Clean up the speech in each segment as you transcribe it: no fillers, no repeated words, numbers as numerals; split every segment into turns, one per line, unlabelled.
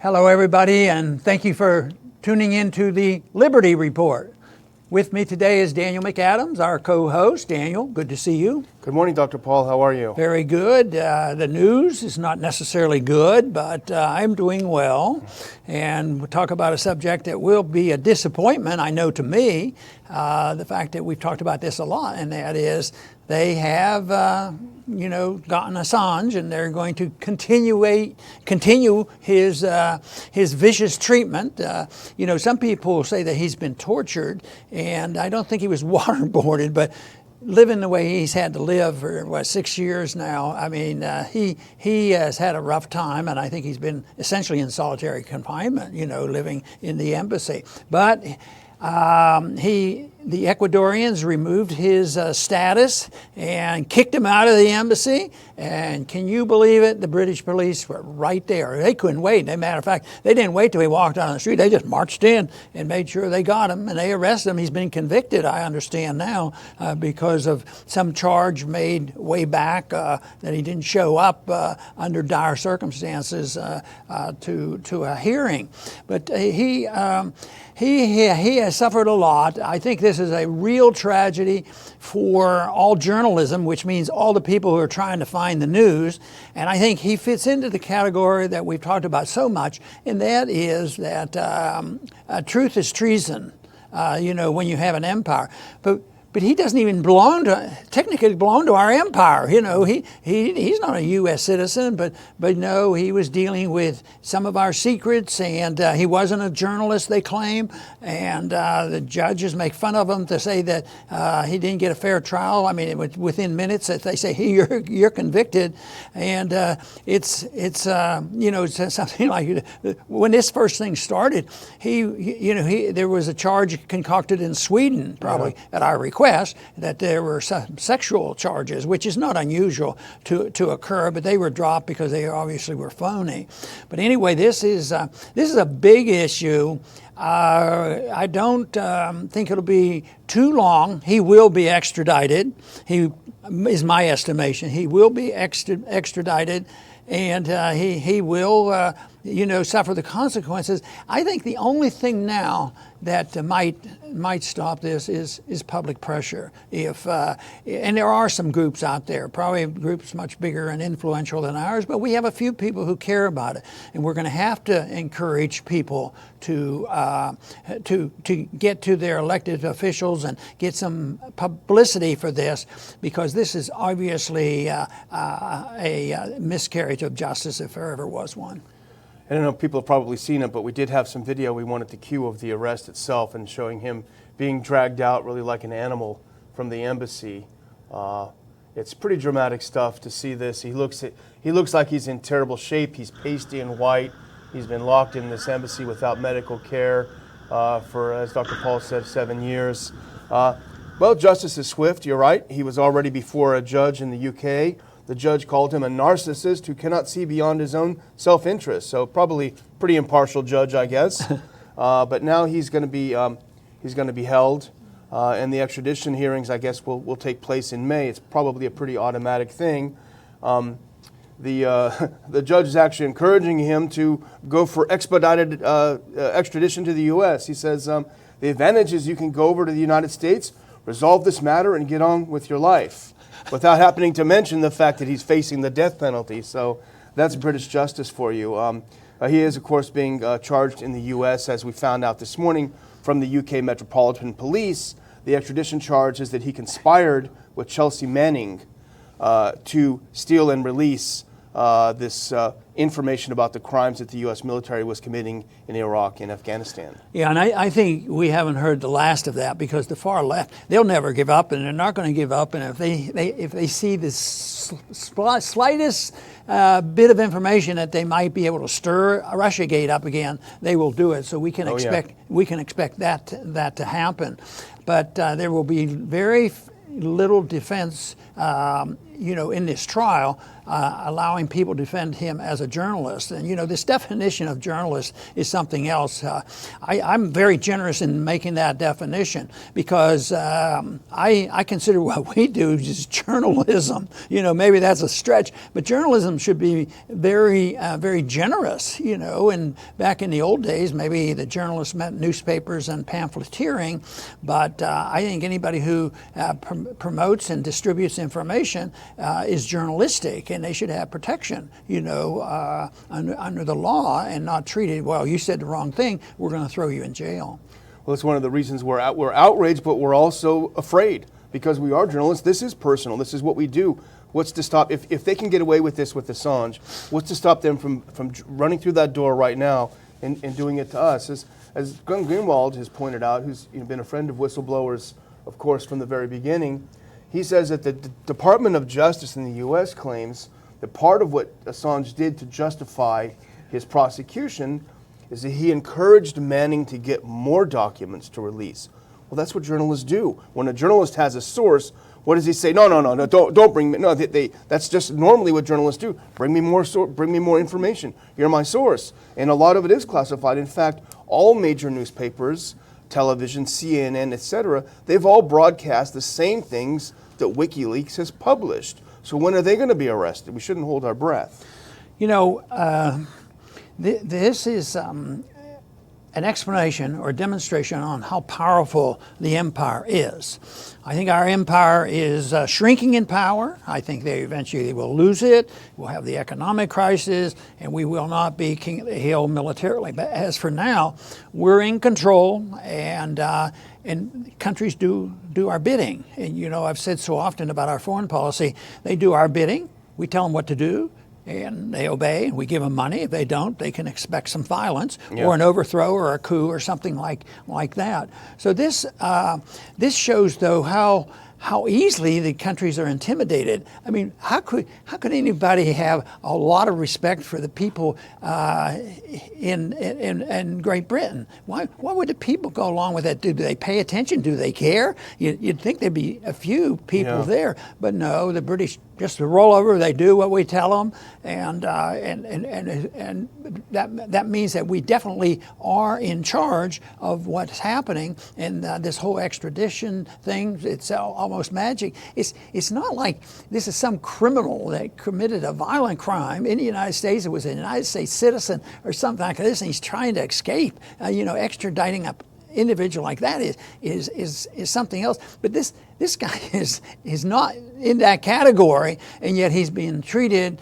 Hello, everybody, and thank you for tuning in to the Liberty Report. With me today is Daniel McAdams, our co-host. Daniel, good to see you.
Good morning, Dr. Paul. How are you?
Very good. The news is not necessarily good, but I'm doing well. And we'll talk about a subject that will be a disappointment, I know, to me. The fact that we've talked about this a lot, and that is they have, gotten Assange, and they're going to continue his vicious treatment. Some people say that he's been tortured, and I don't think he was waterboarded, but living the way he's had to live for 6 years now, I mean, he has had a rough time, and I think he's been essentially in solitary confinement, living in the embassy. But the Ecuadorians removed his status and kicked him out of the embassy. And can you believe it? The British police were right there. They couldn't wait. As a matter of fact, they didn't wait till he walked out on the street. They just marched in and made sure they got him, and they arrested him. He's been convicted, I understand now, because of some charge made way back that he didn't show up under dire circumstances to a hearing. But he has suffered a lot. I think this is a real tragedy for all journalism, which means all the people who are trying to find the news. And I think he fits into the category that we've talked about so much, and that is that truth is treason, when you have an empire. But he doesn't even technically belong to our empire. He's not a U.S. citizen, but no, he was dealing with some of our secrets, and he wasn't a journalist, they claim, and the judges make fun of him to say that he didn't get a fair trial. I mean, within minutes that they say, hey, you're convicted, and it's something like when this first thing started, there was a charge concocted in Sweden, probably at our request, that there were some sexual charges, which is not unusual to occur, but they were dropped because they obviously were phony. But anyway, this is a big issue. I don't think it'll be too long. He will be extradited. He is my estimation. He will be extradited, and he will suffer the consequences. I think the only thing now that might stop this is public pressure. And there are some groups out there, probably groups much bigger and influential than ours, but we have a few people who care about it, and we're going to have to encourage people to get to their elected officials and get some publicity for this, because this is obviously a miscarriage of justice if there ever was one.
I don't know if people have probably seen it, but we did have some video we wanted to cue of the arrest itself and showing him being dragged out really like an animal from the embassy. It's pretty dramatic stuff to see this. He looks like he's in terrible shape. He's pasty and white. He's been locked in this embassy without medical care for, as Dr. Paul said, 7 years. Well, justice is swift. You're right. He was already before a judge in the UK. The judge called him a narcissist who cannot see beyond his own self-interest. So probably pretty impartial judge, I guess. But now he's going to be held, and the extradition hearings, I guess, will take place in May. It's probably a pretty automatic thing. The judge is actually encouraging him to go for expedited extradition to the U.S. He says the advantage is you can go over to the United States, resolve this matter, and get on with your life, without happening to mention the fact that he's facing the death penalty. So that's British justice for you. He is, of course, being charged in the U.S., as we found out this morning from the UK Metropolitan Police. The extradition charge is that he conspired with Chelsea Manning to steal and release this information about the crimes that the U.S. military was committing in Iraq and Afghanistan.
Yeah, and I think we haven't heard the last of that, because the far left, they'll never give up, and they're not going to give up. And if they see this slightest bit of information that they might be able to stir Russiagate up again, they will do it. So we can expect that to happen. But there will be very little defense, in this trial. allowing people to defend him as a journalist. And, this definition of journalist is something else. I'm very generous in making that definition because I consider what we do is journalism. Maybe that's a stretch, but journalism should be very, very generous, and back in the old days, maybe the journalists meant newspapers and pamphleteering, but I think anybody who promotes and distributes information is journalistic, and they should have protection, under the law and not treated, well, you said the wrong thing, we're going to throw you in jail.
Well, it's one of the reasons we're outraged, but we're also afraid because we are journalists. This is personal. This is what we do. What's to stop, if they can get away with this with Assange, what's to stop them from running through that door right now and doing it to us? As Gunn Greenwald has pointed out, who's been a friend of whistleblowers, of course, from the very beginning, he says that the Department of Justice in the U.S. claims that part of what Assange did to justify his prosecution is that he encouraged Manning to get more documents to release. Well, that's what journalists do. When a journalist has a source, what does he say? No, don't bring me. No, that's just normally what journalists do. Bring me more information. You're my source. And a lot of it is classified. In fact, all major newspapers, television, CNN, etc., they've all broadcast the same things that WikiLeaks has published. So when are they going to be arrested? We shouldn't hold our breath.
This is an explanation or demonstration on how powerful the empire is. I think our empire is shrinking in power. I think they eventually will lose it. We'll have the economic crisis, and we will not be king of the hill militarily. But as for now, we're in control, and countries do our bidding. And I've said so often about our foreign policy, they do our bidding. We tell them what to do, and they obey, and we give them money. If they don't, they can expect some violence or an overthrow or a coup or something like that. So this shows, though, how easily the countries are intimidated. I mean, how could anybody have a lot of respect for the people in Great Britain? Why would the people go along with that? Do they pay attention? Do they care? You'd think there'd be a few people there, but no, the British just roll over. They do what we tell them, and that means that we definitely are in charge of what's happening. And this whole extradition thing, it's almost magic. It's not like this is some criminal that committed a violent crime in the United States. It was a United States citizen or something like this, and he's trying to escape. Extraditing a individual like that is something else. But this guy is not in that category, and yet he's being treated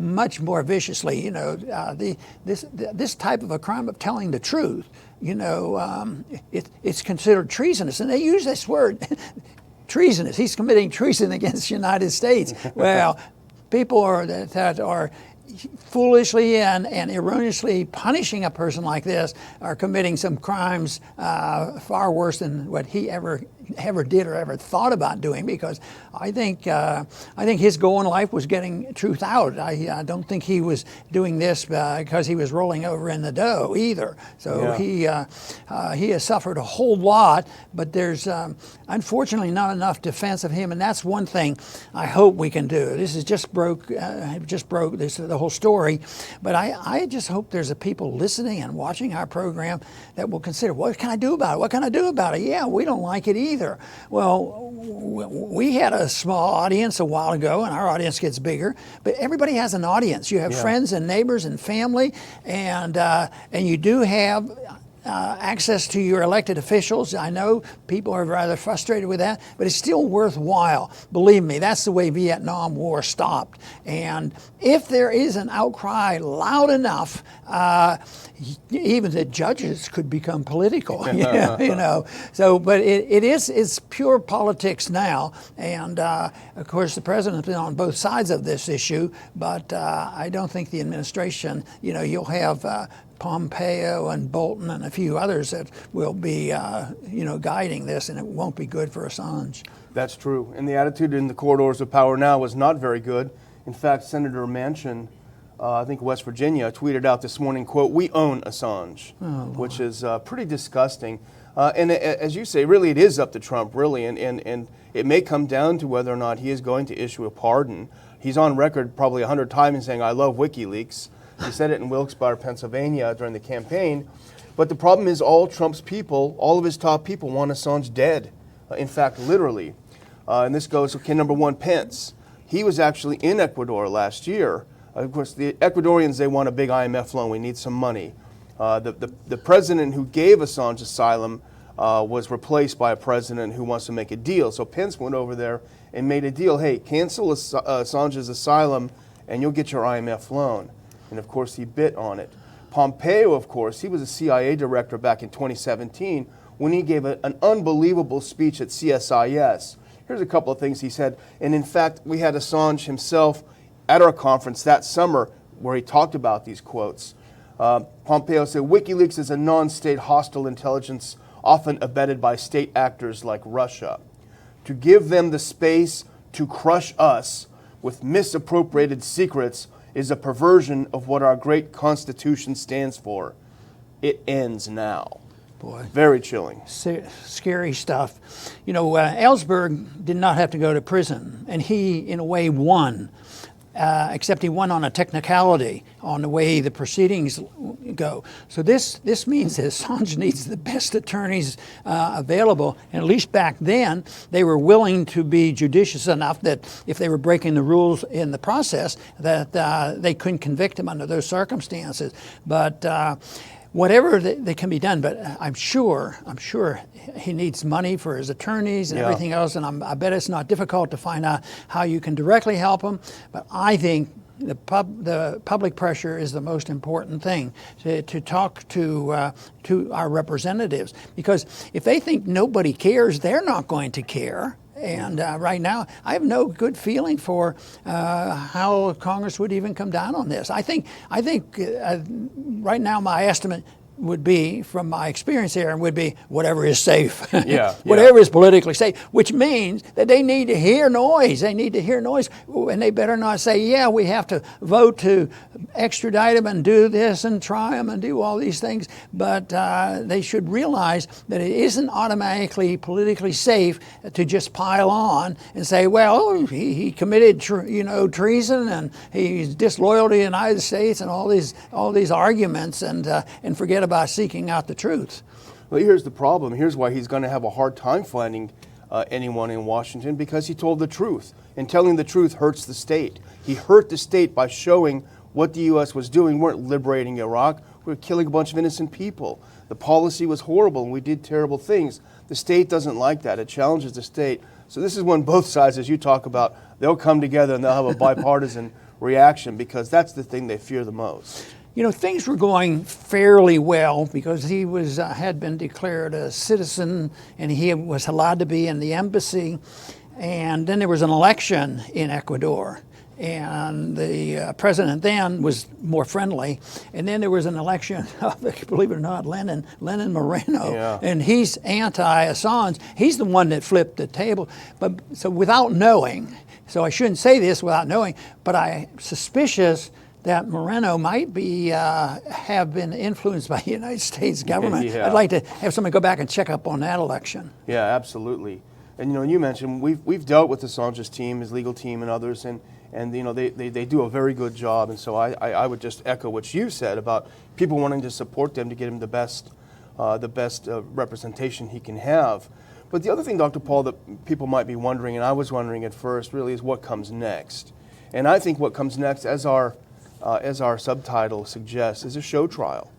much more viciously. This type of a crime of telling the truth, it's considered treasonous, and they use this word, treasonous. He's committing treason against the United States. Well, people that are foolishly and erroneously punishing a person like this are committing some crimes far worse than what he ever did or ever thought about doing, because I think his goal in life was getting truth out. I don't think he was doing this because he was rolling over in the dough either. So he has suffered a whole lot, but there's unfortunately not enough defense of him, and that's one thing I hope we can do. This is just broke this the whole story, but I just hope there's a people listening and watching our program that will consider, what can I do about it? What can I do about it? Yeah, we don't like it either. Well, we had a small audience a while ago, and our audience gets bigger, but everybody has an audience. You have friends and neighbors and family, and you do have access to your elected officials. I know people are rather frustrated with that, but it's still worthwhile. Believe me, that's the way Vietnam War stopped. And if there is an outcry loud enough, even the judges could become political. So, but it's pure politics now. And of course, the president's been on both sides of this issue, but I don't think the administration, you'll have Pompeo and Bolton and a few others that will be, guiding this, and it won't be good for Assange.
That's true. And the attitude in the corridors of power now is not very good. In fact, Senator Manchin, I think West Virginia, tweeted out this morning, quote, "We own Assange," which is pretty disgusting. And as you say, really it is up to Trump, really, and it may come down to whether or not he is going to issue a pardon. He's on record probably 100 times saying, I love WikiLeaks. He said it in Wilkes-Barre, Pennsylvania during the campaign. But the problem is all Trump's people, all of his top people want Assange dead. In fact, literally. And this goes, okay, number one, Pence. He was actually in Ecuador last year. Of course, the Ecuadorians, they want a big IMF loan. We need some money. The president who gave Assange asylum was replaced by a president who wants to make a deal. So Pence went over there and made a deal. Hey, cancel Assange's asylum and you'll get your IMF loan. And of course, he bit on it. Pompeo, of course, he was a CIA director back in 2017 when he gave an unbelievable speech at CSIS. Here's a couple of things he said. And in fact, we had Assange himself at our conference that summer where he talked about these quotes. Pompeo said, WikiLeaks is a non-state hostile intelligence often abetted by state actors like Russia. To give them the space to crush us with misappropriated secrets is a perversion of what our great Constitution stands for. It ends now.
Boy.
Very chilling.
Scary stuff. You know, Ellsberg did not have to go to prison, and he, in a way, won. Except he won on a technicality on the way the proceedings go. So this means that Assange needs the best attorneys available, and at least back then they were willing to be judicious enough that if they were breaking the rules in the process that they couldn't convict him under those circumstances. But whatever that can be done, but I'm sure he needs money for his attorneys and everything else, and I bet it's not difficult to find out how you can directly help him. But I think the public pressure is the most important thing to talk to our representatives, because if they think nobody cares, they're not going to care. And right now, I have no good feeling for how Congress would even come down on this. I think right now my estimate would be, from my experience here, would be whatever is safe. Whatever is politically safe, which means that they need to hear noise. They need to hear noise, and they better not say, yeah, we have to vote to extradite them and do this and try them and do all these things. But they should realize that it isn't automatically politically safe to just pile on and say, well, he committed treason and he's disloyal to the United States and all these arguments, and forget about seeking out the truth.
Well, here's the problem. Here's why he's going to have a hard time finding anyone in Washington, because he told the truth. And telling the truth hurts the state. He hurt the state by showing what the U.S. was doing. We weren't liberating Iraq. We were killing a bunch of innocent people. The policy was horrible and we did terrible things. The state doesn't like that. It challenges the state. So this is when both sides, as you talk about, they'll come together and they'll have a bipartisan reaction, because that's the thing they fear the most.
You know, things were going fairly well because he had been declared a citizen and he was allowed to be in the embassy. And then there was an election in Ecuador, and the president then was more friendly. And then there was an election of, believe it or not, Lenin Moreno, and he's anti-Assange. He's the one that flipped the table. But so without knowing, so I shouldn't say this without knowing, but I'm suspicious that Moreno might be have been influenced by the United States government. I'd like to have somebody go back and check up on that election.
Yeah, absolutely. And you mentioned we've dealt with Assange's team, his legal team, and others, and they do a very good job. And so I would just echo what you said about people wanting to support them to get him the best representation he can have. But the other thing, Dr. Paul, that people might be wondering, and I was wondering at first, really, is what comes next. And I think what comes next, as our subtitle suggests, is a show trial.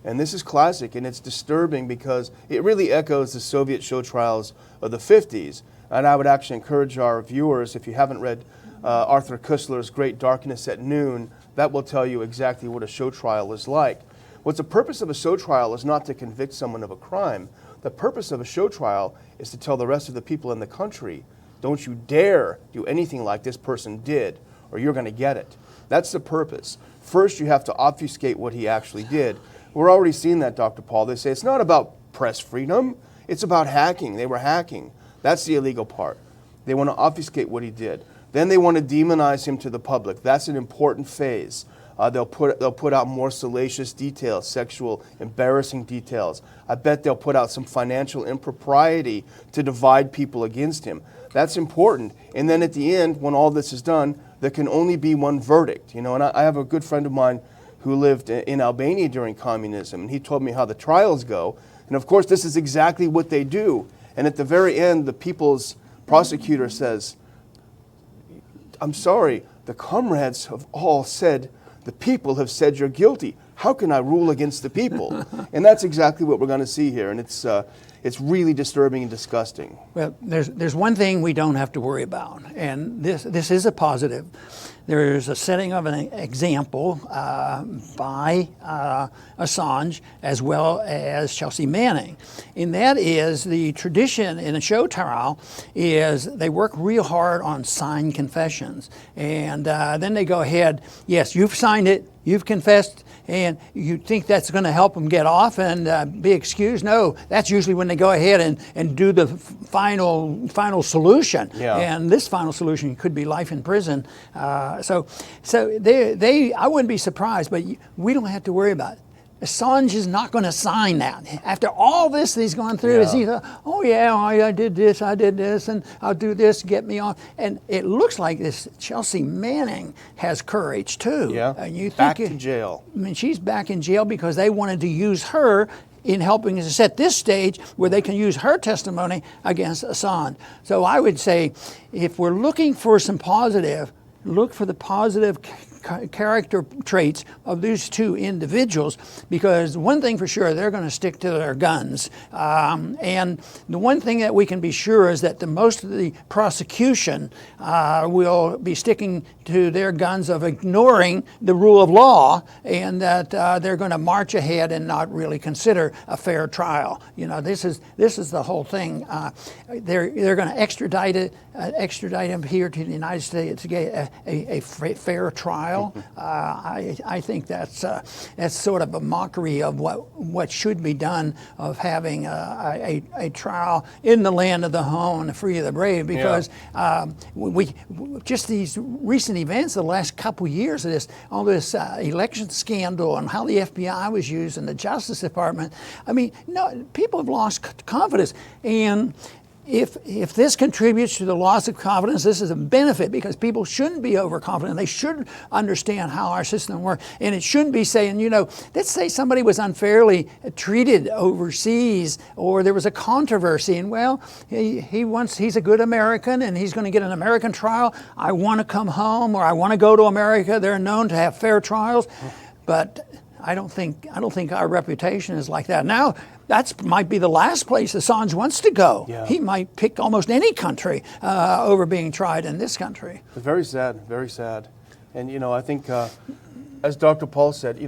And this is classic, and it's disturbing because it really echoes the Soviet show trials of the 50s. And I would actually encourage our viewers, if you haven't read Arthur Koestler's Great Darkness at Noon, that will tell you exactly what a show trial is like. What's the purpose of a show trial is not to convict someone of a crime. The purpose of a show trial is to tell the rest of the people in the country, don't you dare do anything like this person did, or you're going to get it. That's the purpose. First, you have to obfuscate what he actually did. We're already seeing that, Dr. Paul. They say it's not about press freedom. It's about hacking. They were hacking. That's the illegal part. They want to obfuscate what he did. Then they want to demonize him to the public. That's an important phase. They'll put out more salacious details, sexual, embarrassing details. I bet they'll put out some financial impropriety to divide people against him. That's important. And then at the end, when all this is done, there can only be one verdict. And I have a good friend of mine who lived in Albania during communism, and he told me how the trials go. And of course, this is exactly what they do. And at the very end, the people's prosecutor says, "I'm sorry, the comrades have all said, the people have said you're guilty. How can I rule against the people?" And that's exactly what we're going to see here. And it's really disturbing and disgusting.
Well, there's one thing we don't have to worry about, and this is a positive. There's a setting of an example by Assange as well as Chelsea Manning. And that is the tradition in a show trial is they work real hard on signed confessions. And then they go ahead, yes, you've signed it, you've confessed, and you think that's going to help them get off and be excused. No, that's usually when they go ahead and do the final solution.
Yeah.
And this final solution could be life in prison. So they I wouldn't be surprised, but we don't have to worry about it. Assange is not going to sign that. After all this he's gone through, is he thought, oh yeah, I did this, and I'll do this, get me off. And it looks like this Chelsea Manning has courage too.
Yeah,
and you
back
think
to jail.
I mean, she's back in jail because they wanted to use her in helping to set this stage where they can use her testimony against Assange. So I would say, if we're looking for some positive, look for the positive character traits of these two individuals, because one thing for sure, they're going to stick to their guns. And the one thing that we can be sure is that most of the prosecution will be sticking to their guns of ignoring the rule of law, and that they're going to march ahead and not really consider a fair trial. This is the whole thing. They're going to extradite him here to the United States to get a fair trial. I think that's sort of a mockery of what should be done, of having a trial in the land of the home and the free of the brave, because we just these recent events, the last couple years of all this election scandal and how the FBI was used and the Justice Department. I mean, no, people have lost confidence. And if this contributes to the loss of confidence, this is a benefit, because people shouldn't be overconfident. They should understand how our system works. And it shouldn't be saying, let's say somebody was unfairly treated overseas, or there was a controversy, and well, he's a good American and he's going to get an American trial. I want to come home, or I want to go to America. They're known to have fair trials. But I don't think our reputation is like that. Now, that might be the last place Assange wants to go.
Yeah.
He might pick almost any country over being tried in this country.
It's very sad, very sad. And, I think, as Dr. Paul said,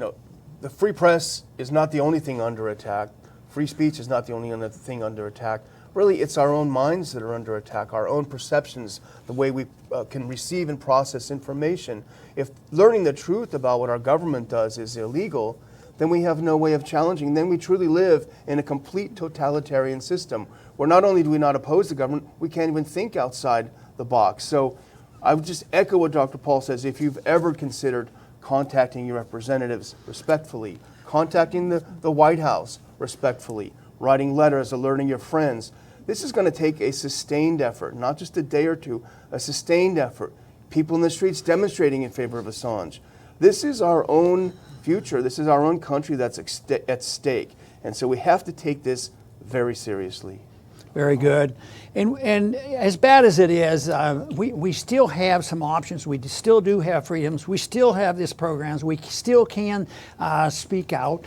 the free press is not the only thing under attack. Free speech is not the only other thing under attack. Really, it's our own minds that are under attack, our own perceptions, the way we can receive and process information. If learning the truth about what our government does is illegal, then we have no way of challenging. Then we truly live in a complete totalitarian system, where not only do we not oppose the government, we can't even think outside the box. So I would just echo what Dr. Paul says. If you've ever considered contacting your representatives respectfully, contacting the White House respectfully, writing letters, alerting your friends, this is going to take a sustained effort, not just a day or two, a sustained effort. People in the streets demonstrating in favor of Assange. This is our own future. This is our own country that's at stake. And so we have to take this very seriously.
Very good. And as bad as it is, we still have some options. We still do have freedoms. We still have these programs. We still can speak out.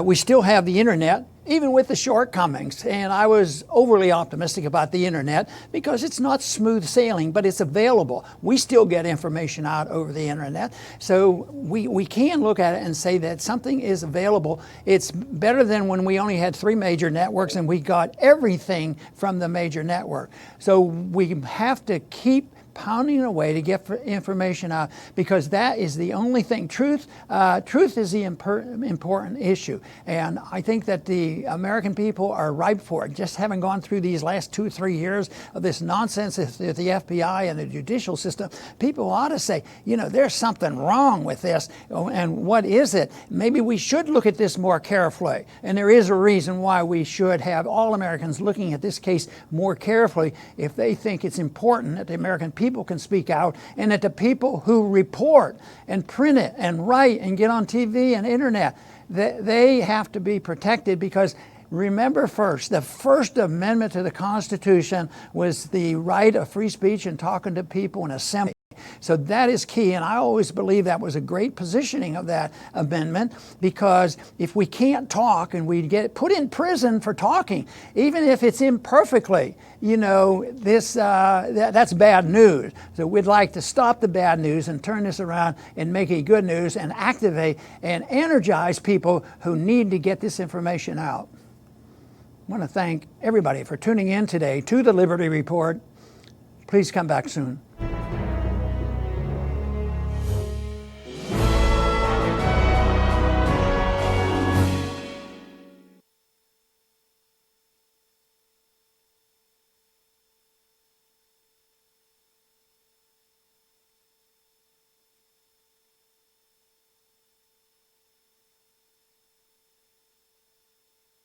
We still have the internet, even with the shortcomings. And I was overly optimistic about the internet because it's not smooth sailing, but it's available. We still get information out over the internet. So we can look at it and say that something is available. It's better than when we only had 3 major networks and we got everything from the major network. So we have to keep pounding away to get information out, because that is the only thing. Truth is the important issue, and I think that the American people are ripe for it. Just having gone through these last 2-3 years of this nonsense with the FBI and the judicial system, people ought to say, you know, there's something wrong with this, and what is it? Maybe we should look at this more carefully, and there is a reason why we should have all Americans looking at this case more carefully if they think it's important that the American people can speak out, and that the people who report and print it and write and get on TV and internet, they have to be protected. Because remember, the First Amendment to the Constitution was the right of free speech and talking to people and assembly. So that is key, and I always believe that was a great positioning of that amendment, because if we can't talk and we get put in prison for talking, even if it's imperfectly, you know, that's bad news. So we'd like to stop the bad news and turn this around and make it good news and activate and energize people who need to get this information out. I want to thank everybody for tuning in today to the Liberty Report. Please come back soon.